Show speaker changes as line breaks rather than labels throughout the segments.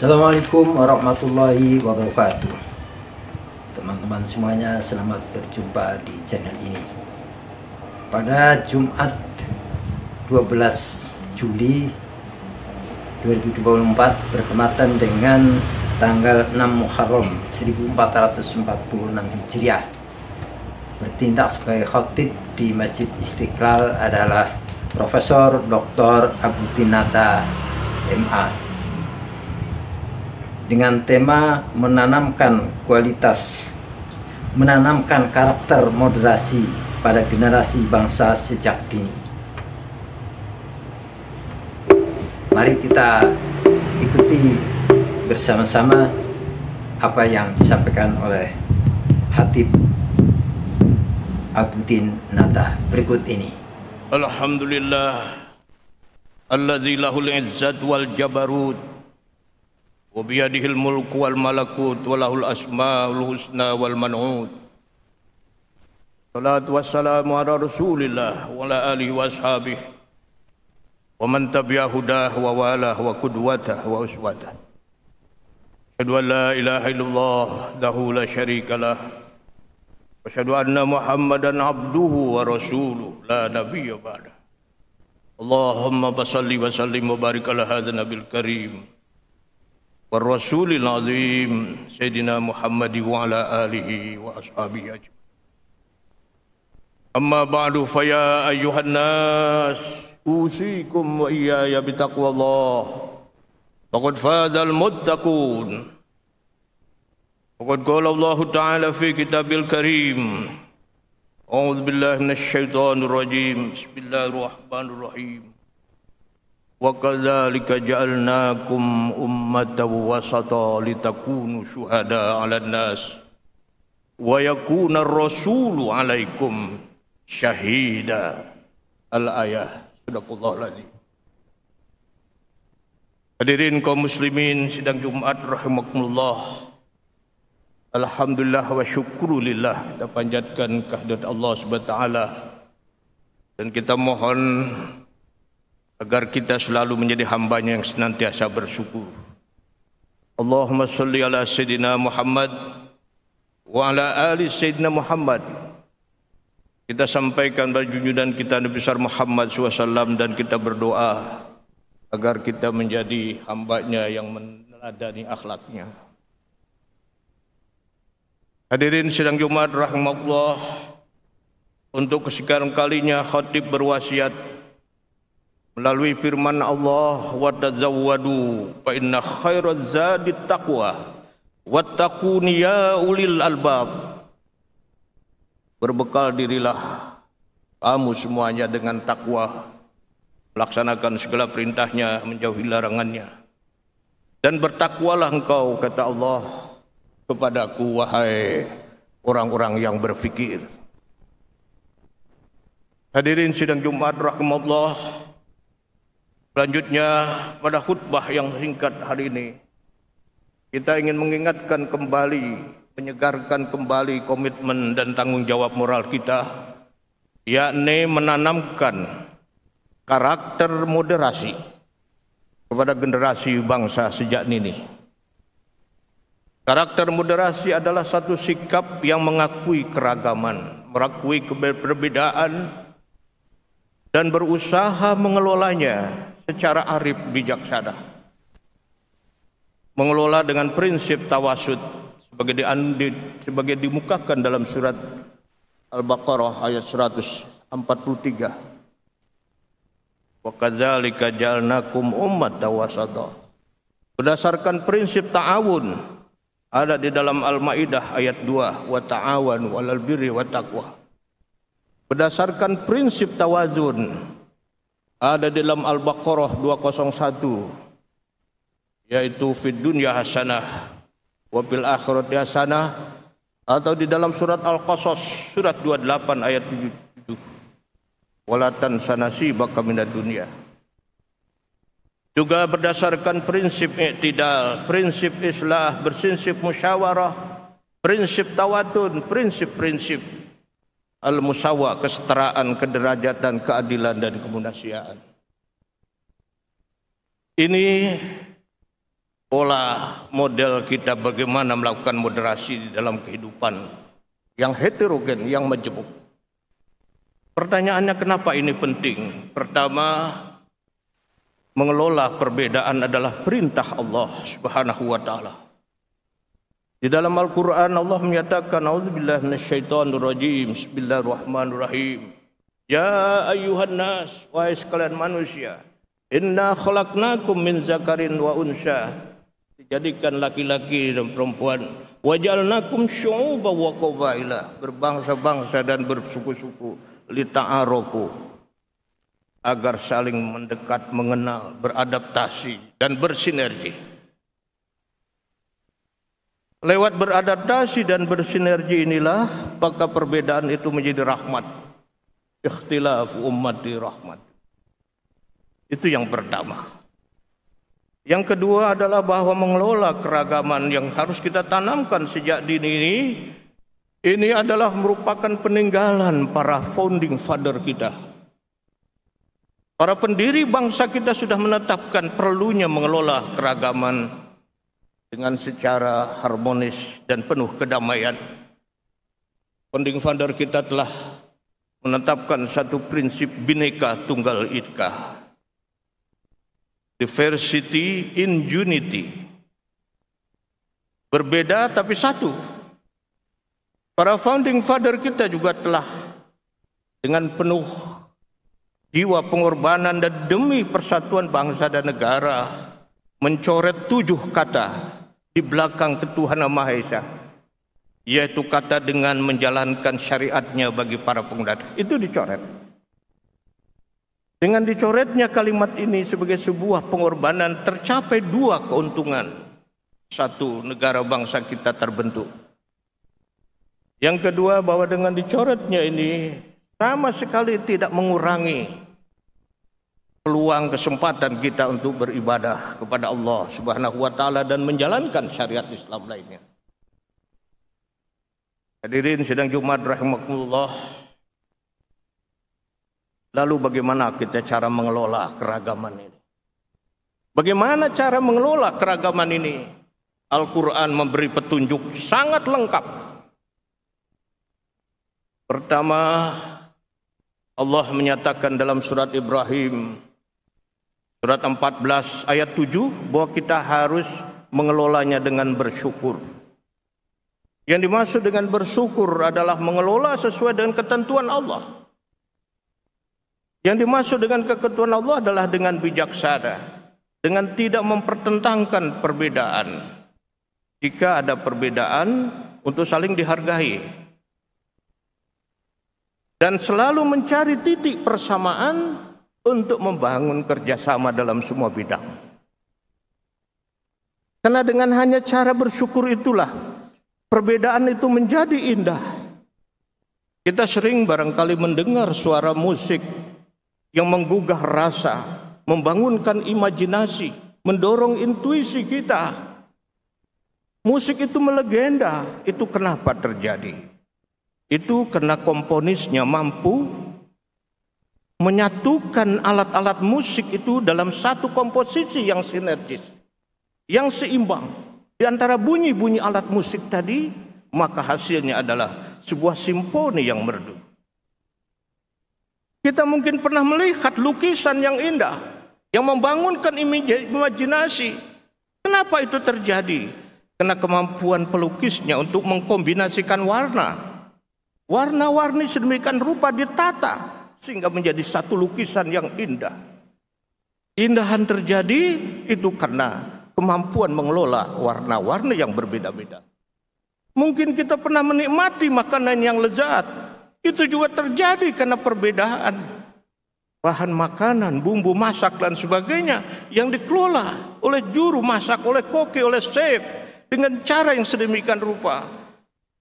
Assalamualaikum warahmatullahi wabarakatuh. Teman-teman semuanya, selamat berjumpa di channel ini. Pada Jumat 12 Juli 2024 bertepatan dengan tanggal 6 Muharram 1446 Hijriah, bertindak sebagai khatib di Masjid Istiqlal adalah Profesor Dr. Abutin Nata MA, dengan tema menanamkan karakter moderasi pada generasi bangsa sejak dini. Mari kita ikuti bersama-sama apa yang disampaikan oleh Khatib Abutin Nata berikut ini.
Alhamdulillah alladzi lahul izzat wal jabarut wa biyadihil mulku wal malakut wa lahul asmaul husna wal man'ut. Salatu wassalamu ala Rasulillah wa ala alihi wa ashabihi wa man tabi'a hudah wa walah wa qudwatah wa uswatah. Asyhadu an la ilaha illallah wahdahu la syarikalah wa asyhadu anna Muhammadan abduhu wa rasuluhu la nabiyya ba'dah. Allahumma basalli wa sallim wa barik ala hadzal nabil karim wa rasulil azim sayyidina Muhammad wa ala alihi wa ashabihi ajma'in. Amma ba'du, fa ya ayyuhan nas usikum wa iyaya bitaqwallah faqad fazal muttaqun. Faqad qala Allah ta'ala fi kitabil karim, a'udzu billahi minasy syaithanir rajim, bismillahirrahmanirrahim. Wa kadzalika ja'alnakum ummatan wasata litakunu syuhada 'alan nas wa yakuna ar-rasulu 'alaikum syahida. Al-ayah. Sadaqallahul azim. Hadirin kaum muslimin sidang Jumat rahimakumullah. Alhamdulillah wa syukrulillah, kita panjatkan kehadirat Allah SWT dan kita mohon agar kita selalu menjadi hambanya yang senantiasa bersyukur. Allahumma salli ala Sayyidina Muhammad wa ala ali Sayyidina Muhammad. Kita sampaikan junjungan kita Nabi besar Muhammad SAW dan kita berdoa agar kita menjadi hambanya yang meneladani akhlaknya. Hadirin sidang Jumat rahimahullah, untuk kesekian kalinya khatib berwasiat melalui firman Allah, wa tazawwadu fa inna khairaz zadi taqwa wattaquni ya ulil albab. Berbekal dirilah kamu semuanya dengan takwa, melaksanakan segala perintahnya, menjauhi larangannya, dan bertakwalah engkau, kata Allah, kepadaku wahai orang-orang yang berfikir. Hadirin sidang Jumat rahimahullah, selanjutnya pada khutbah yang singkat hari ini kita ingin mengingatkan kembali, menyegarkan kembali komitmen dan tanggung jawab moral kita, yakni menanamkan karakter moderasi kepada generasi bangsa sejak dini. Karakter moderasi adalah satu sikap yang mengakui keragaman, mengakui perbedaan, dan berusaha mengelolanya secara arif bijaksana. Mengelola dengan prinsip tawasud sebagai dimukakan dalam surat Al-Baqarah ayat 143. Wa kadzalika ja'alnakum ummatan wasata. Berdasarkan prinsip ta'awun ada di dalam Al-Maidah ayat 2, wa ta'awanu 'alal birri wat taqwa. Berdasarkan prinsip tawazun ada di dalam Al-Baqarah 201, yaitu fid dunya hasanah wa fil akhirati hasanah, atau di dalam surat Al-Qasas surat 28 ayat 77, wala tansa nasibaka minad dunya. Juga berdasarkan prinsip i'tidal, prinsip islah, prinsip musyawarah, prinsip tawatun, prinsip-prinsip al-musawa, kesetaraan, kederajatan, keadilan, dan kemanusiaan. Ini pola model kita bagaimana melakukan moderasi di dalam kehidupan yang heterogen, yang majemuk. Pertanyaannya kenapa ini penting? Pertama, mengelola perbedaan adalah perintah Allah Subhanahu wa taala. Di dalam Al-Qur'an Allah menyatakan auzubillahi minasyaitonirrajim. Bismillahirrahmanirrahim. Ya ayyuhan nas, wahai sekalian manusia, inna khalaqnakum min zakarin wa unsa. Dijadikan laki-laki dan perempuan. Waja'alnakum syu'uban wa qabaila, berbangsa-bangsa dan bersuku-suku, lita'arofu, agar saling mendekat, mengenal, beradaptasi dan bersinergi. Lewat beradaptasi dan bersinergi inilah maka perbedaan itu menjadi rahmat. Ikhtilafu ummati rahmat. Itu yang pertama. Yang kedua adalah bahwa mengelola keragaman yang harus kita tanamkan sejak dini ini adalah merupakan peninggalan para founding father kita. Para pendiri bangsa kita sudah menetapkan perlunya mengelola keragaman dengan secara harmonis dan penuh kedamaian. Founding father kita telah menetapkan satu prinsip Bhinneka Tunggal Ika. Diversity in unity. Berbeda tapi satu. Para founding father kita juga telah dengan penuh jiwa pengorbanan dan demi persatuan bangsa dan negara mencoret 7 kata di belakang ketuhanan Maha Esa, yaitu kata dengan menjalankan syariatnya bagi para pengguna. Itu dicoret. Dengan dicoretnya kalimat ini sebagai sebuah pengorbanan tercapai 2 keuntungan. 1, negara bangsa kita terbentuk. Yang kedua, bahwa dengan dicoretnya ini sama sekali tidak mengurangi peluang kesempatan kita untuk beribadah kepada Allah Subhanahu wa taala dan menjalankan syariat Islam lainnya. Hadirin sidang Jumat rahimakumullah. Lalu bagaimana kita cara mengelola keragaman ini? Bagaimana cara mengelola keragaman ini? Al-Quran memberi petunjuk sangat lengkap. Pertama, Allah menyatakan dalam surat Ibrahim, surat 14 ayat 7, bahwa kita harus mengelolanya dengan bersyukur. Yang dimaksud dengan bersyukur adalah mengelola sesuai dengan ketentuan Allah. Yang dimaksud dengan ketentuan Allah adalah dengan bijaksana, dengan tidak mempertentangkan perbedaan. Jika ada perbedaan, untuk saling dihargai. Dan selalu mencari titik persamaan untuk membangun kerjasama dalam semua bidang. Karena dengan hanya cara bersyukur itulah perbedaan itu menjadi indah. Kita sering barangkali mendengar suara musik yang menggugah rasa, membangunkan imajinasi, mendorong intuisi kita. Musik itu melegenda. Itu kenapa terjadi? Itu karena komponisnya mampu menyatukan alat-alat musik itu dalam satu komposisi yang sinergis, yang seimbang. Di antara bunyi-bunyi alat musik tadi, maka hasilnya adalah sebuah simfoni yang merdu. Kita mungkin pernah melihat lukisan yang indah, yang membangunkan imajinasi. Kenapa itu terjadi? Karena kemampuan pelukisnya untuk mengkombinasikan warna. Warna-warni sedemikian rupa ditata, sehingga menjadi satu lukisan yang indah. Indahan terjadi itu karena kemampuan mengelola warna-warni yang berbeda-beda. Mungkin kita pernah menikmati makanan yang lezat. Itu juga terjadi karena perbedaan bahan makanan, bumbu masak dan sebagainya yang dikelola oleh juru masak, oleh koki, oleh chef dengan cara yang sedemikian rupa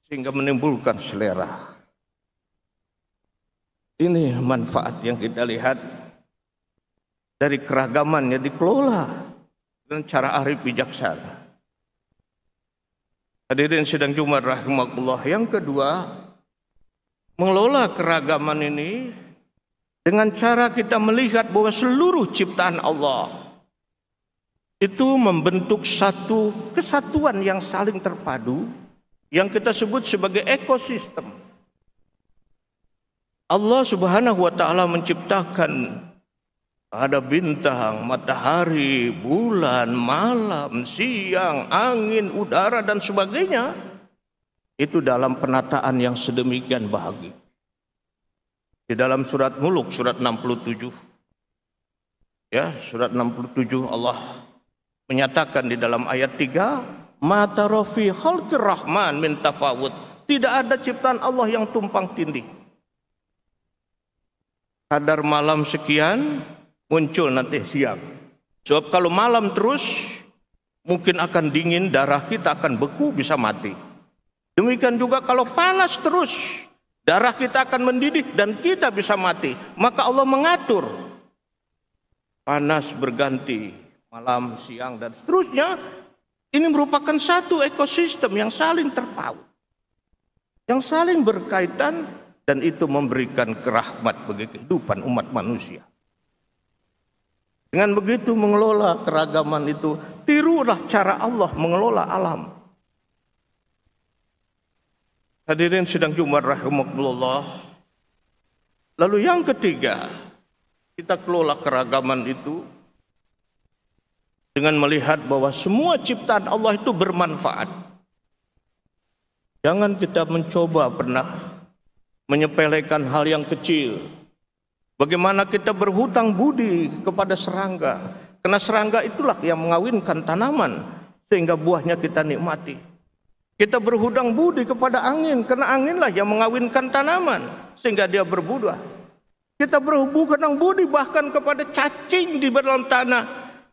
sehingga menimbulkan selera. Ini manfaat yang kita lihat dari keragaman yang dikelola dengan cara arif bijaksana. Hadirin sidang Jumat rahimakumullah. Yang kedua, mengelola keragaman ini dengan cara kita melihat bahwa seluruh ciptaan Allah itu membentuk satu kesatuan yang saling terpadu yang kita sebut sebagai ekosistem. Allah Subhanahu wa taala menciptakan ada bintang, matahari, bulan, malam, siang, angin, udara dan sebagainya. Itu dalam penataan yang sedemikian bahagia. Di dalam surat Mulk surat 67. Ya, surat 67 Allah menyatakan di dalam ayat 3, "Ma tara fi khalqir rahman min tafawut." Tidak ada ciptaan Allah yang tumpang tindih. Kadar malam sekian muncul nanti siang. Sebab kalau malam terus mungkin akan dingin, darah kita akan beku, bisa mati. Demikian juga kalau panas terus, darah kita akan mendidih dan kita bisa mati. Maka Allah mengatur panas berganti, malam, siang dan seterusnya. Ini merupakan satu ekosistem yang saling terpaut, yang saling berkaitan, dan itu memberikan kerahmat bagi kehidupan umat manusia. Dengan begitu mengelola keragaman itu, tirulah cara Allah mengelola alam. Hadirin sidang Jumat rahimakumullah. Lalu yang ketiga, kita kelola keragaman itu dengan melihat bahwa semua ciptaan Allah itu bermanfaat. Jangan kita mencoba pernah menyepelekan hal yang kecil. Bagaimana kita berhutang budi kepada serangga, karena serangga itulah yang mengawinkan tanaman sehingga buahnya kita nikmati. Kita berhutang budi kepada angin, karena anginlah yang mengawinkan tanaman sehingga dia berbuah. Kita berhutang budi bahkan kepada cacing di dalam tanah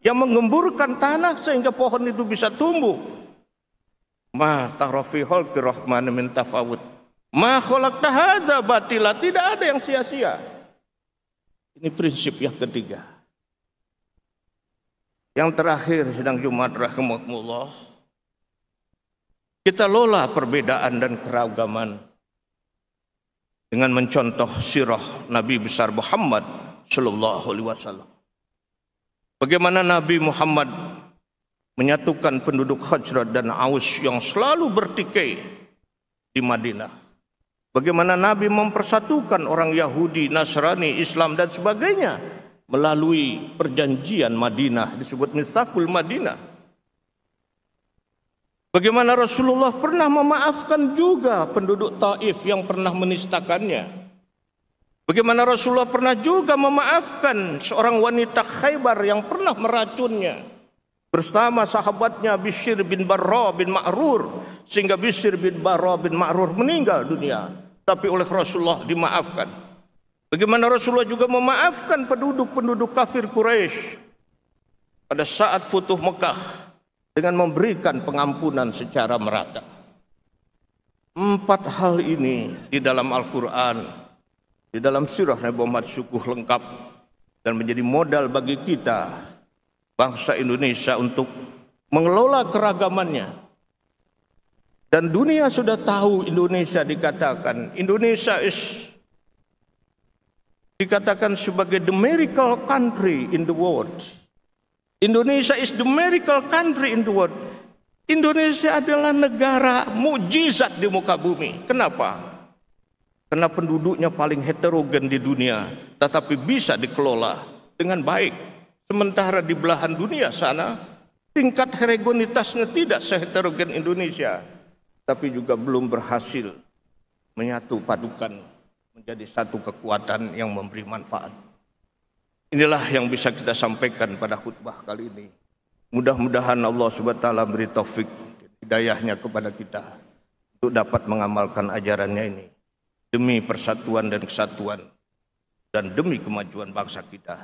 yang mengemburkan tanah sehingga pohon itu bisa tumbuh. Ma tara fi khalqir rahman min tafawut. Ma khalaqta hadza batila, tidak ada yang sia-sia. Ini prinsip yang ketiga. Yang terakhir sidang Jumat rahimakumullah, kita lola perbedaan dan keragaman dengan mencontoh sirah Nabi besar Muhammad sallallahu alaihi wasallam. Bagaimana Nabi Muhammad menyatukan penduduk Khazraj dan Aus yang selalu bertikai di Madinah. Bagaimana Nabi mempersatukan orang Yahudi, Nasrani, Islam dan sebagainya melalui perjanjian Madinah, disebut Mitsaqul Madinah. Bagaimana Rasulullah pernah memaafkan juga penduduk Taif yang pernah menistakannya. Bagaimana Rasulullah pernah juga memaafkan seorang wanita Khaybar yang pernah meracunnya bersama sahabatnya Bishr bin Barra bin Ma'rur, sehingga Bishr bin Barra bin Ma'rur meninggal dunia, tapi oleh Rasulullah dimaafkan. Bagaimana Rasulullah juga memaafkan penduduk-penduduk kafir Quraisy pada saat Futuh Mekah dengan memberikan pengampunan secara merata. 4 hal ini di dalam Al-Quran, di dalam sirah Nabi Muhammad sungguh lengkap dan menjadi modal bagi kita bangsa Indonesia untuk mengelola keragamannya. Dan dunia sudah tahu Indonesia dikatakan sebagai the miracle country in the world. Indonesia is the miracle country in the world. Indonesia adalah negara mukjizat di muka bumi. Kenapa? Karena penduduknya paling heterogen di dunia, tetapi bisa dikelola dengan baik. Sementara di belahan dunia sana, tingkat heterogenitasnya tidak seheterogen Indonesia, tapi juga belum berhasil menyatu padukan menjadi satu kekuatan yang memberi manfaat. Inilah yang bisa kita sampaikan pada khutbah kali ini. Mudah-mudahan Allah SWT beri taufik hidayahnya kepada kita untuk dapat mengamalkan ajarannya ini demi persatuan dan kesatuan dan demi kemajuan bangsa kita.